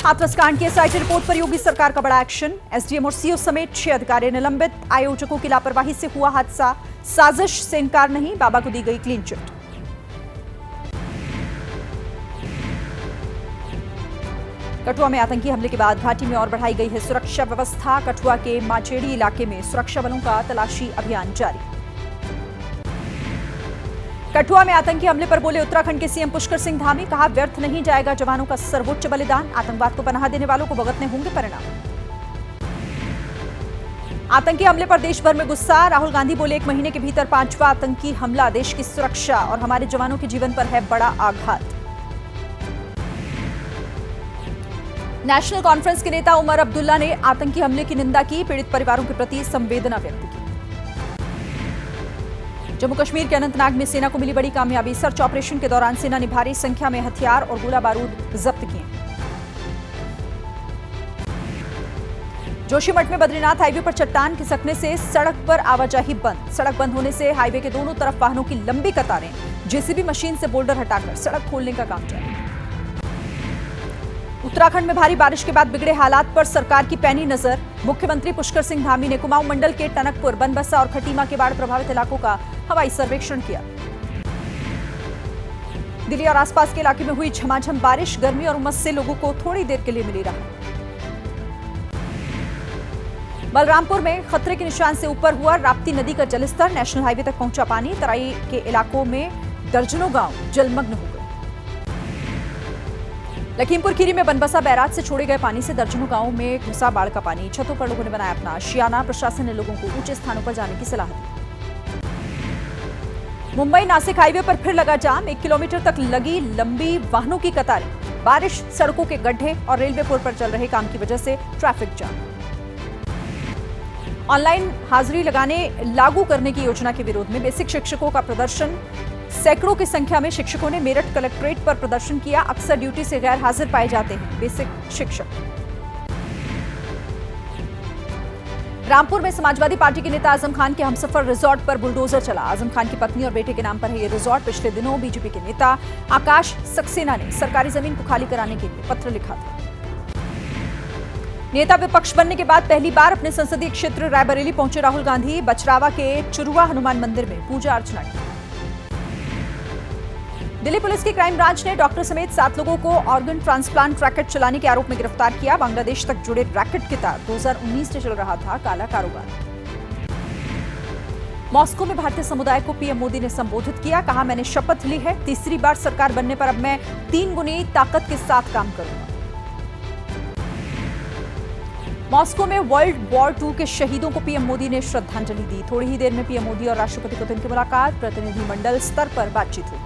हाथरस कांड की SIT report पर योगी सरकार का बड़ा एक्शन। एसडीएम और सीओ समेत 6 अधिकारी निलंबित। आयोजकों की लापरवाही से हुआ हादसा, साजिश से इनकार नहीं, बाबा को दी गई क्लीन चिट। कठुआ में आतंकी हमले के बाद घाटी में और बढ़ाई गई है सुरक्षा व्यवस्था। कठुआ के माचेड़ी इलाके में सुरक्षा बलों का तलाशी अभियान जारी। कठुआ में आतंकी हमले पर बोले उत्तराखंड के सीएम पुष्कर सिंह धामी, कहा व्यर्थ नहीं जाएगा जवानों का सर्वोच्च बलिदान, आतंकवाद को पनाह देने वालों को भुगतने होंगे परिणाम। आतंकी हमले पर देश भर में गुस्सा। राहुल गांधी बोले 1 महीने के भीतर 5वां आतंकी हमला, देश की सुरक्षा और हमारे जवानों के जीवन पर है बड़ा आघात। नेशनल कॉन्फ्रेंस के नेता उमर अब्दुल्ला ने आतंकी हमले की निंदा की, पीड़ित परिवारों के प्रति संवेदना व्यक्त की। जम्मू कश्मीर के अनंतनाग में सेना को मिली बड़ी कामयाबी। सर्च ऑपरेशन के दौरान सेना ने भारी संख्या में हथियार और गोला बारूद जब्त किए। जोशीमठ में बद्रीनाथ हाईवे पर चट्टान खिसकने से सड़क पर आवाजाही बंद। सड़क बंद होने से हाईवे के दोनों तरफ वाहनों की लंबी कतारें। जेसीबी मशीन से बोल्डर हटाकर सड़क खोलने का काम जारी। उत्तराखंड में भारी बारिश के बाद बिगड़े हालात पर सरकार की पैनी नजर। मुख्यमंत्री पुष्कर सिंह धामी ने कुमाऊं मंडल के टनकपुर, बनबसा और खटीमा के बाढ़ प्रभावित इलाकों का हवाई सर्वेक्षण किया। दिल्ली और आसपास के इलाके में हुई झमाझम बारिश, गर्मी और उमस से लोगों को थोड़ी देर के लिए मिली राहत। बलरामपुर में खतरे के निशान से ऊपर हुआ राप्ती नदी का जलस्तर, नेशनल हाईवे तक पहुंचा पानी। तराई के इलाकों में दर्जनों गांव जलमग्न हो गए। लखीमपुर खीरी में बनबसा बैराज से छोड़े गए पानी से दर्जनों गांवों में घुसा बाढ़ का पानी। छतों पर लोगों ने बनाया अपना आशियाना। प्रशासन ने लोगों को ऊंचे स्थानों पर जाने की सलाह दी। मुंबई नासिक हाईवे पर फिर लगा जाम, 1 किलोमीटर तक लगी लंबी वाहनों की कतारें। बारिश, सड़कों के गड्ढे और रेलवे पुल पर चल रहे काम की वजह से ट्रैफिक जाम। ऑनलाइन हाजिरी लगाने लागू करने की योजना के विरोध में बेसिक शिक्षकों का प्रदर्शन। सैकड़ों की संख्या में शिक्षकों ने मेरठ कलेक्ट्रेट पर प्रदर्शन किया। अक्सर ड्यूटी से गैर हाजिर पाए जाते हैं बेसिक शिक्षक। रामपुर में समाजवादी पार्टी के नेता आजम खान के हमसफर रिजॉर्ट पर बुलडोजर चला। आजम खान की पत्नी और बेटे के नाम पर है ये रिजॉर्ट। पिछले दिनों बीजेपी के नेता आकाश सक्सेना ने सरकारी जमीन को खाली कराने के लिए पत्र लिखा था। नेता विपक्ष बनने के बाद पहली बार अपने संसदीय क्षेत्र रायबरेली पहुंचे राहुल गांधी। बछरावा के चुरुआ हनुमान मंदिर में पूजा अर्चना की। दिल्ली पुलिस की क्राइम ब्रांच ने डॉक्टर समेत 7 लोगों को ऑर्गन ट्रांसप्लांट रैकेट चलाने के आरोप में गिरफ्तार किया। बांग्लादेश तक जुड़े रैकेट के तहत 2019 से चल रहा था काला कारोबार। मॉस्को में भारतीय समुदाय को पीएम मोदी ने संबोधित किया, कहा मैंने शपथ ली है, तीसरी बार सरकार बनने पर अब मैं 3 गुनी ताकत के साथ काम करूंगा। मॉस्को में वर्ल्ड वॉर 2 के शहीदों को पीएम मोदी ने श्रद्धांजलि दी। थोड़ी ही देर में पीएम मोदी और राष्ट्रपति पुतिन की मुलाकात, प्रतिनिधिमंडल स्तर पर बातचीत हुई।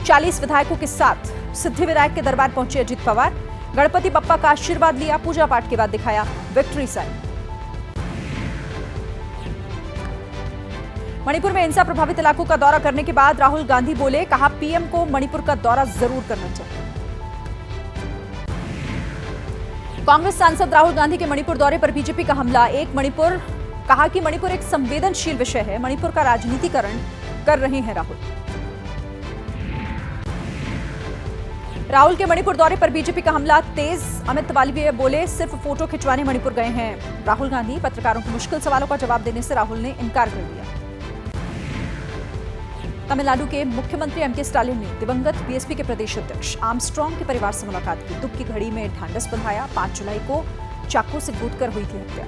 40 विधायकों के साथ सिद्धिविनायक के दरबार पहुंचे अजित पवार। गणपति बप्पा का आशीर्वाद लिया। पूजा पाठ के बाद दिखाया विक्ट्री साइन। मणिपुर में हिंसा प्रभावित इलाकों का दौरा करने के बाद राहुल गांधी बोले, कहा पीएम को मणिपुर का दौरा जरूर करना चाहिए। कांग्रेस सांसद राहुल गांधी के मणिपुर दौरे पर बीजेपी का हमला। एक मणिपुर, कहा कि मणिपुर एक संवेदनशील विषय है, मणिपुर का राजनीतिकरण कर रहे हैं राहुल। राहुल के मणिपुर दौरे पर बीजेपी का हमला तेज। अमित वालिया बोले, सिर्फ फोटो खिंचवाने मणिपुर गए हैं राहुल गांधी। पत्रकारों के मुश्किल सवालों का जवाब देने से राहुल ने इनकार कर दिया। तमिलनाडु के मुख्यमंत्री एमके स्टालिन ने दिवंगत बीएसपी के प्रदेश अध्यक्ष आर्मस्ट्रांग के परिवार से मुलाकात की। दुख की घड़ी में ढांढस बंधाया। 5 जुलाई को चाकू से कूदकर हुई थी हत्या।